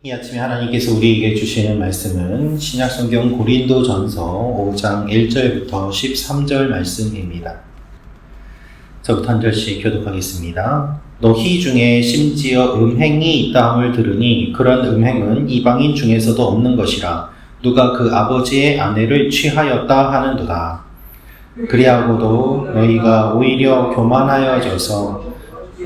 이 아침에 하나님께서 우리에게 주시는 말씀은 신약성경 고린도전서 5장 1절부터 13절 말씀입니다. 저부터 한 절씩 교독하겠습니다. 너희 중에 심지어 음행이 있다함을 들으니 그런 음행은 이방인 중에서도 없는 것이라 누가 그 아버지의 아내를 취하였다 하는도다. 그리하고도 너희가 오히려 교만하여져서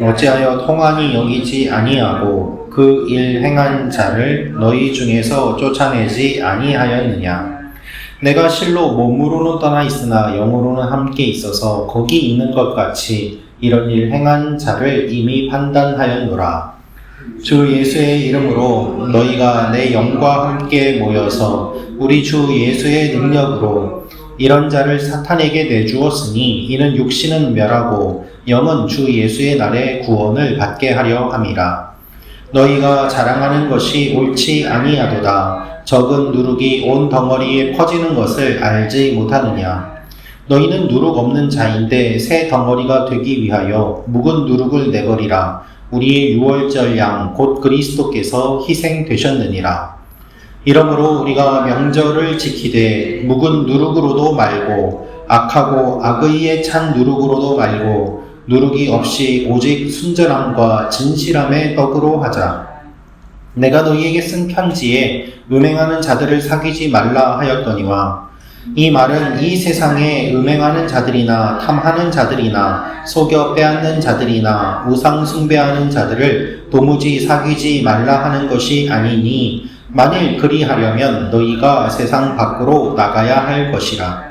어찌하여 통한이 여기지 아니하고 그 일 행한 자를 너희 중에서 쫓아내지 아니하였느냐. 내가 실로 몸으로는 떠나 있으나 영으로는 함께 있어서 거기 있는 것 같이 이런 일 행한 자를 이미 판단하였노라. 주 예수의 이름으로 너희가 내 영과 함께 모여서 우리 주 예수의 능력으로 이런 자를 사탄에게 내주었으니 이는 육신은 멸하고 영은 주 예수의 날에 구원을 받게 하려 함이라. 너희가 자랑하는 것이 옳지 아니하도다. 적은 누룩이 온 덩어리에 퍼지는 것을 알지 못하느냐. 너희는 누룩 없는 자인데 새 덩어리가 되기 위하여 묵은 누룩을 내버리라. 우리의 유월절 양 곧 그리스도께서 희생되셨느니라. 이러므로 우리가 명절을 지키되 묵은 누룩으로도 말고 악하고 악의에 찬 누룩으로도 말고 누룩이 없이 오직 순전함과 진실함의 떡으로 하자. 내가 너희에게 쓴 편지에 음행하는 자들을 사귀지 말라 하였더니와 이 말은 이 세상에 음행하는 자들이나 탐하는 자들이나 속여 빼앗는 자들이나 우상 숭배하는 자들을 도무지 사귀지 말라 하는 것이 아니니 만일 그리하려면 너희가 세상 밖으로 나가야 할 것이라.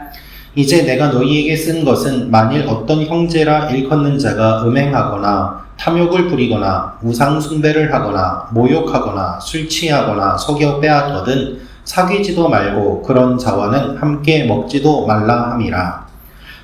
이제 내가 너희에게 쓴 것은 만일 어떤 형제라 일컫는 자가 음행하거나 탐욕을 부리거나 우상 숭배를 하거나 모욕하거나 술 취하거나 속여 빼앗거든 사귀지도 말고 그런 자와는 함께 먹지도 말라 함이라.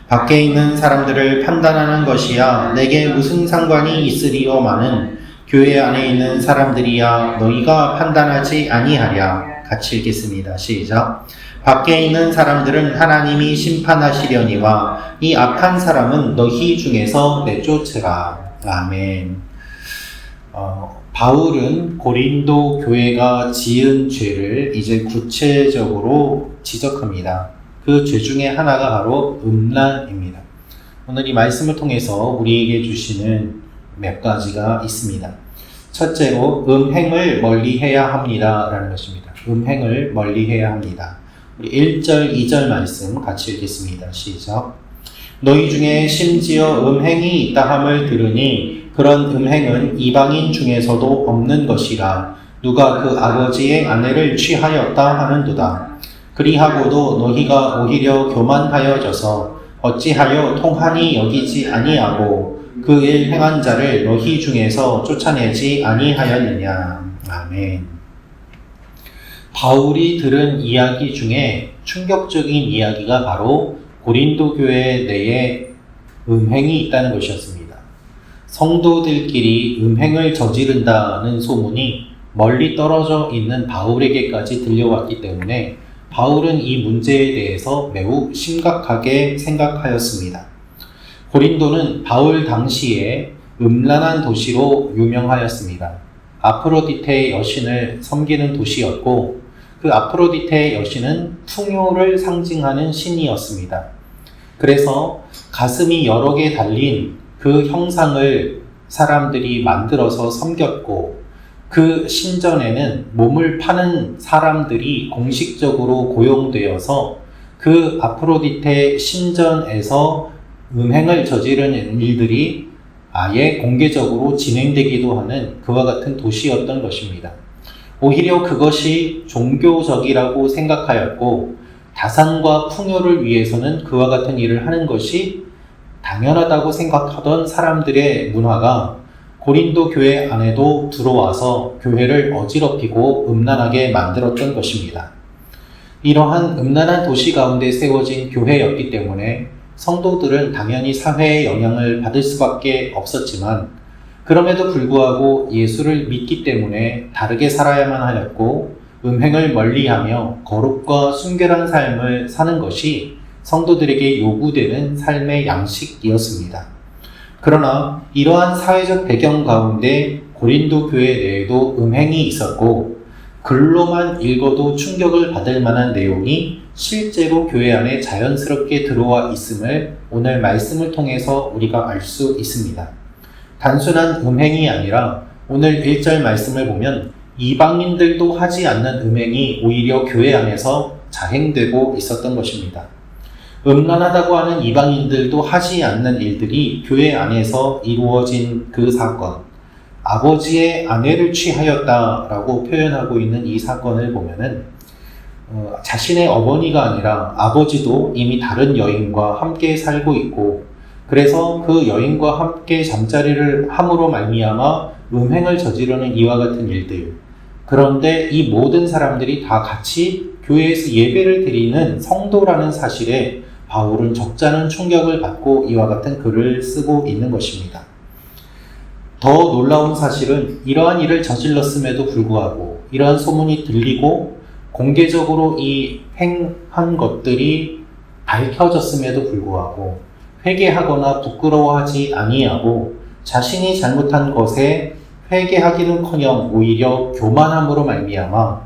밖에 있는 사람들을 판단하는 것이야 내게 무슨 상관이 있으리오마는 교회 안에 있는 사람들이야 너희가 판단하지 아니하랴. 같이 읽겠습니다. 시작. 밖에 있는 사람들은 하나님이 심판하시려니와 이 악한 사람은 너희 중에서 내쫓으라. 아멘. 바울은 고린도 교회가 지은 죄를 이제 구체적으로 지적합니다. 그 죄 중에 하나가 바로 음란입니다. 오늘 이 말씀을 통해서 우리에게 주시는 몇 가지가 있습니다. 첫째로 음행을 멀리해야 합니다 라는 것입니다. 음행을 멀리해야 합니다. 우리 1절, 2절 말씀 같이 읽겠습니다. 시작. 너희 중에 심지어 음행이 있다함을 들으니 그런 음행은 이방인 중에서도 없는 것이라 누가 그 아버지의 아내를 취하였다 하는도다. 그리하고도 너희가 오히려 교만하여져서 어찌하여 통한이 여기지 아니하고 그 일 행한 자를 너희 중에서 쫓아내지 아니하였느냐. 아멘. 바울이 들은 이야기 중에 충격적인 이야기가 바로 고린도 교회 내에 음행이 있다는 것이었습니다. 성도들끼리 음행을 저지른다는 소문이 멀리 떨어져 있는 바울에게까지 들려왔기 때문에 바울은 이 문제에 대해서 매우 심각하게 생각하였습니다. 고린도는 바울 당시에 음란한 도시로 유명하였습니다. 아프로디테의 여신을 섬기는 도시였고 그 아프로디테의 여신은 풍요를 상징하는 신이었습니다. 그래서 가슴이 여러 개 달린 그 형상을 사람들이 만들어서 섬겼고 그 신전에는 몸을 파는 사람들이 공식적으로 고용되어서 그 아프로디테 신전에서 음행을 저지르는 일들이 아예 공개적으로 진행되기도 하는 그와 같은 도시였던 것입니다. 오히려 그것이 종교적이라고 생각하였고 다산과 풍요를 위해서는 그와 같은 일을 하는 것이 당연하다고 생각하던 사람들의 문화가 고린도 교회 안에도 들어와서 교회를 어지럽히고 음란하게 만들었던 것입니다. 이러한 음란한 도시 가운데 세워진 교회였기 때문에 성도들은 당연히 사회의 영향을 받을 수밖에 없었지만 그럼에도 불구하고 예수를 믿기 때문에 다르게 살아야만 하였고 음행을 멀리하며 거룩과 순결한 삶을 사는 것이 성도들에게 요구되는 삶의 양식이었습니다. 그러나 이러한 사회적 배경 가운데 고린도 교회 내에도 음행이 있었고 글로만 읽어도 충격을 받을 만한 내용이 실제로 교회 안에 자연스럽게 들어와 있음을 오늘 말씀을 통해서 우리가 알 수 있습니다. 단순한 음행이 아니라 오늘 1절 말씀을 보면 이방인들도 하지 않는 음행이 오히려 교회 안에서 자행되고 있었던 것입니다. 음란하다고 하는 이방인들도 하지 않는 일들이 교회 안에서 이루어진 그 사건, 아버지의 아내를 취하였다라고 표현하고 있는 이 사건을 보면은 자신의 어머니가 아니라 아버지도 이미 다른 여인과 함께 살고 있고, 그래서 그 여인과 함께 잠자리를 함으로 말미암아 음행을 저지르는 이와 같은 일들. 그런데 이 모든 사람들이 다 같이 교회에서 예배를 드리는 성도라는 사실에 바울은 적잖은 충격을 받고 이와 같은 글을 쓰고 있는 것입니다. 더 놀라운 사실은 이러한 일을 저질렀음에도 불구하고, 이러한 소문이 들리고 공개적으로 이 행한 것들이 밝혀졌음에도 불구하고 회개하거나 부끄러워하지 아니하고 자신이 잘못한 것에 회개하기는커녕 오히려 교만함으로 말미암아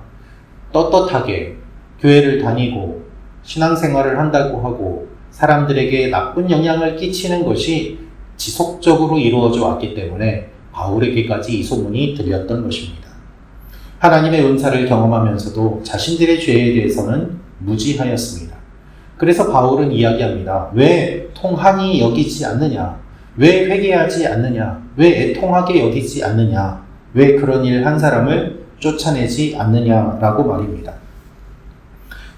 떳떳하게 교회를 다니고 신앙생활을 한다고 하고 사람들에게 나쁜 영향을 끼치는 것이 지속적으로 이루어져 왔기 때문에 바울에게까지 이 소문이 들렸던 것입니다. 하나님의 은사를 경험하면서도 자신들의 죄에 대해서는 무지하였습니다. 그래서 바울은 이야기합니다. 왜 통한이 여기지 않느냐? 왜 회개하지 않느냐? 왜 애통하게 여기지 않느냐? 왜 그런 일 한 사람을 쫓아내지 않느냐라고 말입니다.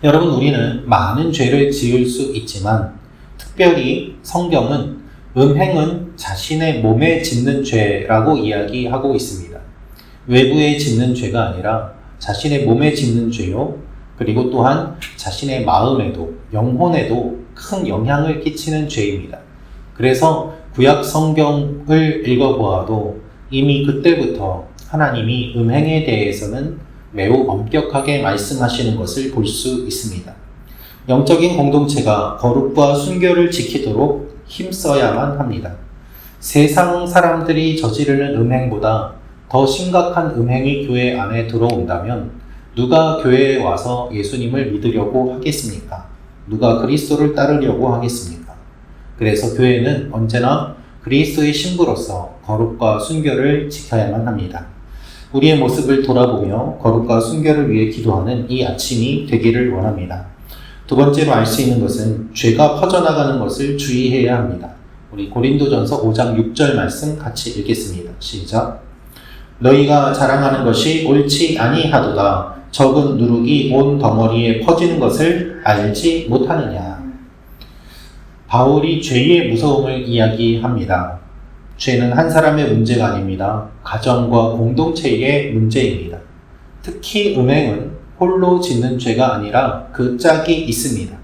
여러분, 우리는 많은 죄를 지을 수 있지만 특별히 성경은 음행은 자신의 몸에 짓는 죄라고 이야기하고 있습니다. 외부에 짓는 죄가 아니라 자신의 몸에 짓는 죄요. 그리고 또한 자신의 마음에도 영혼에도 큰 영향을 끼치는 죄입니다. 그래서 구약 성경을 읽어보아도 이미 그때부터 하나님이 음행에 대해서는 매우 엄격하게 말씀하시는 것을 볼 수 있습니다. 영적인 공동체가 거룩과 순결을 지키도록 힘써야만 합니다. 세상 사람들이 저지르는 음행보다 더 심각한 음행이 교회 안에 들어온다면 누가 교회에 와서 예수님을 믿으려고 하겠습니까? 누가 그리스도를 따르려고 하겠습니까? 그래서 교회는 언제나 그리스도의 신부로서 거룩과 순결을 지켜야만 합니다. 우리의 모습을 돌아보며 거룩과 순결을 위해 기도하는 이 아침이 되기를 원합니다. 두 번째로 알 수 있는 것은 죄가 퍼져나가는 것을 주의해야 합니다. 우리 고린도전서 5장 6절 말씀 같이 읽겠습니다. 시작. 너희가 자랑하는 것이 옳지 아니하도다. 적은 누룩이 온 덩어리에 퍼지는 것을 알지 못하느냐. 바울이 죄의 무서움을 이야기합니다. 죄는 한 사람의 문제가 아닙니다. 가정과 공동체의 문제입니다. 특히 음행은 홀로 짓는 죄가 아니라 그 짝이 있습니다.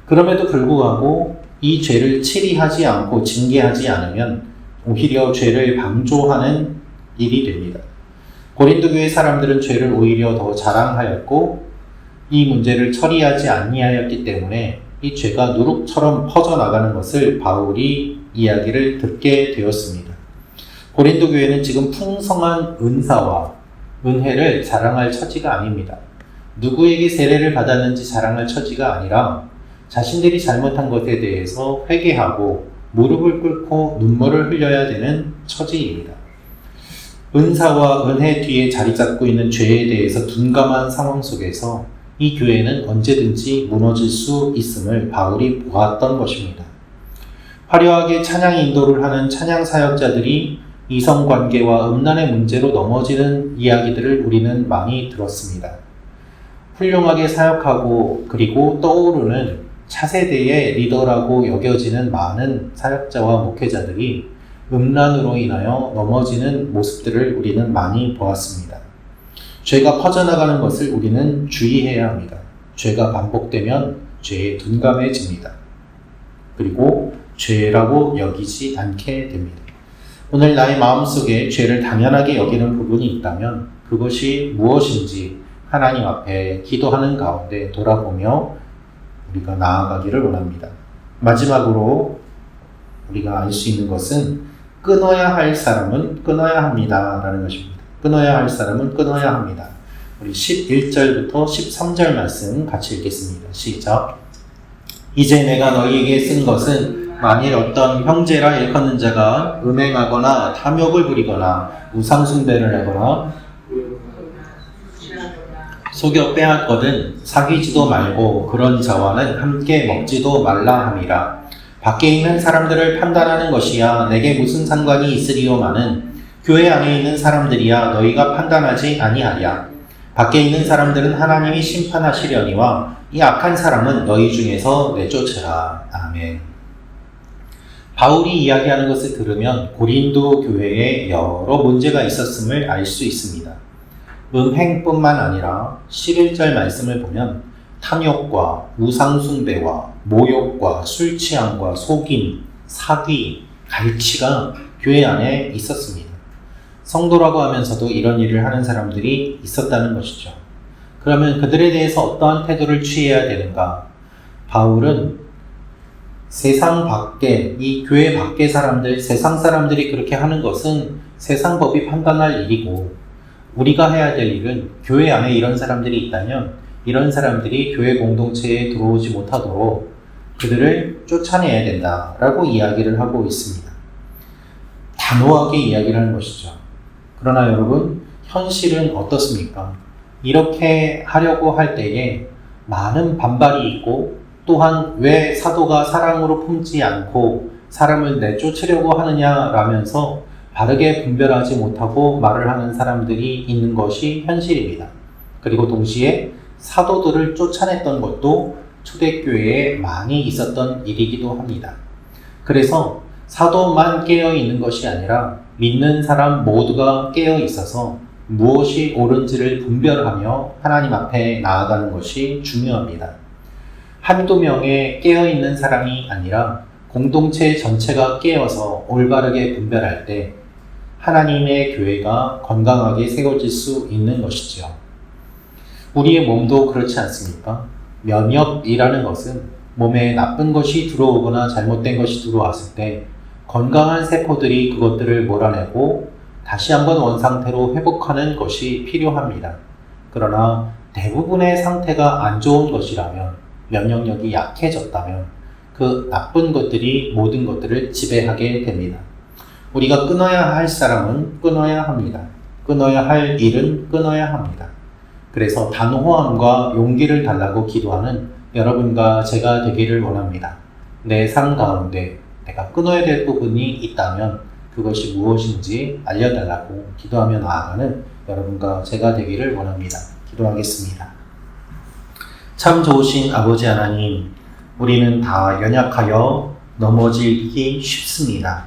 그럼에도 불구하고 이 죄를 치리하지 않고 징계하지 않으면 오히려 죄를 방조하는 일이 됩니다. 고린도 교회 사람들은 죄를 오히려 더 자랑하였고 이 문제를 처리하지 아니하였기 때문에 이 죄가 누룩처럼 퍼져나가는 것을 바울이 이야기를 듣게 되었습니다. 고린도 교회는 지금 풍성한 은사와 은혜를 자랑할 처지가 아닙니다. 누구에게 세례를 받았는지 자랑할 처지가 아니라 자신들이 잘못한 것에 대해서 회개하고 무릎을 꿇고 눈물을 흘려야 되는 처지입니다. 은사와 은혜 뒤에 자리 잡고 있는 죄에 대해서 둔감한 상황 속에서 이 교회는 언제든지 무너질 수 있음을 바울이 보았던 것입니다. 화려하게 찬양 인도를 하는 찬양 사역자들이 이성관계와 음란의 문제로 넘어지는 이야기들을 우리는 많이 들었습니다. 훌륭하게 사역하고 그리고 떠오르는 차세대의 리더라고 여겨지는 많은 사역자와 목회자들이 음란으로 인하여 넘어지는 모습들을 우리는 많이 보았습니다. 죄가 퍼져나가는 것을 우리는 주의해야 합니다. 죄가 반복되면 죄에 둔감해집니다. 그리고 죄라고 여기지 않게 됩니다. 오늘 나의 마음속에 죄를 당연하게 여기는 부분이 있다면 그것이 무엇인지 하나님 앞에 기도하는 가운데 돌아보며 우리가 나아가기를 원합니다. 마지막으로 우리가 알 수 있는 것은 끊어야 할 사람은 끊어야 합니다 라는 것입니다. 끊어야 할 사람은 끊어야 합니다. 우리 11절부터 13절 말씀 같이 읽겠습니다. 시작. 이제 내가 너희에게 쓴 것은 만일 어떤 형제라 일컫는 자가 음행하거나 탐욕을 부리거나 우상숭배를 하거나 속여 빼앗거든 사귀지도 말고 그런 자와는 함께 먹지도 말라 함이라. 밖에 있는 사람들을 판단하는 것이야 내게 무슨 상관이 있으리요마는 교회 안에 있는 사람들이야 너희가 판단하지 아니하랴. 밖에 있는 사람들은 하나님이 심판하시려니와 이 악한 사람은 너희 중에서 내쫓으라. 아멘. 바울이 이야기하는 것을 들으면 고린도 교회에 여러 문제가 있었음을 알 수 있습니다. 음행뿐만 아니라 11절 말씀을 보면 탐욕과 우상숭배와 모욕과 술취함과 속임, 사귀, 갈취가 교회 안에 있었습니다. 성도라고 하면서도 이런 일을 하는 사람들이 있었다는 것이죠. 그러면 그들에 대해서 어떠한 태도를 취해야 되는가? 바울은 세상 밖에, 이 교회 밖의 사람들, 세상 사람들이 그렇게 하는 것은 세상 법이 판단할 일이고 우리가 해야 될 일은 교회 안에 이런 사람들이 있다면 이런 사람들이 교회 공동체에 들어오지 못하도록 그들을 쫓아내야 된다라고 이야기를 하고 있습니다. 단호하게 이야기를 하는 것이죠. 그러나 여러분, 현실은 어떻습니까? 이렇게 하려고 할 때에 많은 반발이 있고 또한 왜 사도가 사랑으로 품지 않고 사람을 내쫓으려고 하느냐라면서 바르게 분별하지 못하고 말을 하는 사람들이 있는 것이 현실입니다. 그리고 동시에 사도들을 쫓아냈던 것도 초대교회에 많이 있었던 일이기도 합니다. 그래서 사도만 깨어 있는 것이 아니라 믿는 사람 모두가 깨어 있어서 무엇이 옳은지를 분별하며 하나님 앞에 나아가는 것이 중요합니다. 한두 명의 깨어 있는 사람이 아니라 공동체 전체가 깨어서 올바르게 분별할 때 하나님의 교회가 건강하게 세워질 수 있는 것이죠. 우리의 몸도 그렇지 않습니까? 면역이라는 것은 몸에 나쁜 것이 들어오거나 잘못된 것이 들어왔을 때 건강한 세포들이 그것들을 몰아내고 다시 한번 원상태로 회복하는 것이 필요합니다. 그러나 대부분의 상태가 안 좋은 것이라면, 면역력이 약해졌다면 그 나쁜 것들이 모든 것들을 지배하게 됩니다. 우리가 끊어야 할 사람은 끊어야 합니다. 끊어야 할 일은 끊어야 합니다. 그래서 단호함과 용기를 달라고 기도하는 여러분과 제가 되기를 원합니다. 내 삶 가운데 내가 끊어야 될 부분이 있다면 그것이 무엇인지 알려달라고 기도하며 나아가는 여러분과 제가 되기를 원합니다. 기도하겠습니다. 참 좋으신 아버지 하나님, 우리는 다 연약하여 넘어지기 쉽습니다.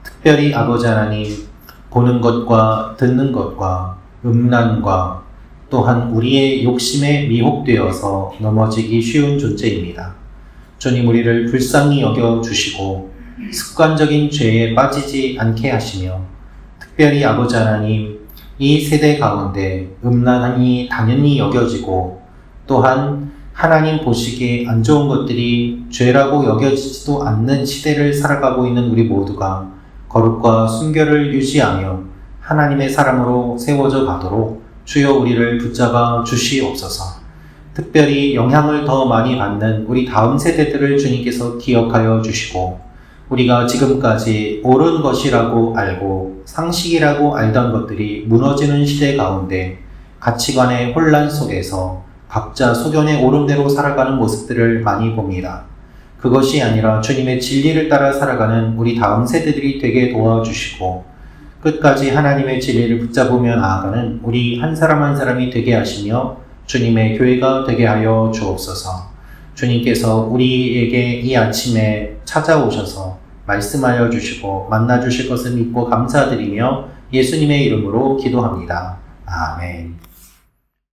특별히 아버지 하나님, 보는 것과 듣는 것과 음란과 또한 우리의 욕심에 미혹되어서 넘어지기 쉬운 존재입니다. 주님, 우리를 불쌍히 여겨주시고 습관적인 죄에 빠지지 않게 하시며 특별히 아버지 하나님, 이 세대 가운데 음란이 당연히 여겨지고 또한 하나님 보시기에 안 좋은 것들이 죄라고 여겨지지도 않는 시대를 살아가고 있는 우리 모두가 거룩과 순결을 유지하며 하나님의 사람으로 세워져 가도록 주여 우리를 붙잡아 주시옵소서. 특별히 영향을 더 많이 받는 우리 다음 세대들을 주님께서 기억하여 주시고 우리가 지금까지 옳은 것이라고 알고 상식이라고 알던 것들이 무너지는 시대 가운데 가치관의 혼란 속에서 각자 소견의 옳은대로 살아가는 모습들을 많이 봅니다. 그것이 아니라 주님의 진리를 따라 살아가는 우리 다음 세대들이 되게 도와주시고 끝까지 하나님의 진리를 붙잡으며 나아가는 우리 한 사람 한 사람이 되게 하시며 주님의 교회가 되게 하여 주옵소서. 주님께서 우리에게 이 아침에 찾아오셔서 말씀하여 주시고 만나 주실 것을 믿고 감사드리며 예수님의 이름으로 기도합니다. 아멘.